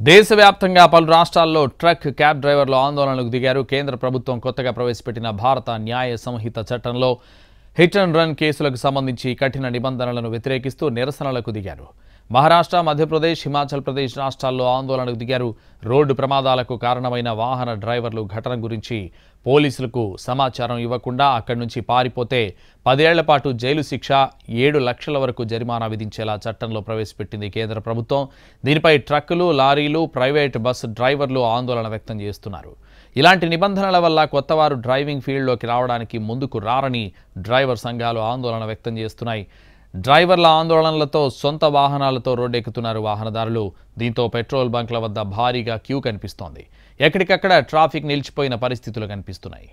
దేశవ్యాప్తంగా పలు రాష్ట్రాల్లో ట్రక్ క్యాబ్ డ్రైవర్లు ఆందోళనలకు దిగారు. కేంద్ర ప్రభుత్వం కొత్తగా ప్రవేశపెట్టిన భారత న్యాయ సంహిత చట్టంలో హిట్ అండ్ రన్ కేసులకు సంబంధించి కఠిన నిబంధనలను వ్యతిరేకిస్తూ నిరసనలకు దిగారు. మహారాష్ట్ర, మధ్యప్రదేశ్, హిమాచల్ ప్రదేశ్ రాష్ట్రాల్లో ఆందోళనకు దిగారు. రోడ్డు ప్రమాదాలకు కారణమైన వాహన డ్రైవర్లు ఘటన గురించి పోలీసులకు సమాచారం ఇవ్వకుండా అక్కడి నుంచి పారిపోతే 10 ఏళ్ల పాటు జైలు శిక్ష, 7 లక్షల వరకు జరిమానా విధించేలా చట్టంలో ప్రవేశపెట్టింది కేంద్ర ప్రభుత్వం. దీనిపై ట్రక్కులు, లారీలు, ప్రైవేట్ బస్సు డ్రైవర్లు ఆందోళన వ్యక్తం చేస్తున్నారు. ఇలాంటి నిబంధనల వల్ల కొత్తవారు డ్రైవింగ్ ఫీల్డ్లోకి రావడానికి ముందుకు రారని డ్రైవర్ సంఘాలు ఆందోళన వ్యక్తం చేస్తున్నాయి. డ్రైవర్ల ఆందోళనలతో సొంత వాహనాలతో రోడ్డెక్కుతున్నారు వాహనదారులు. దీంతో పెట్రోల్ బంక్ల వద్ద భారీగా క్యూ కనిపిస్తోంది. ఎక్కడికక్కడ ట్రాఫిక్ నిలిచిపోయిన పరిస్థితులు కనిపిస్తున్నాయి.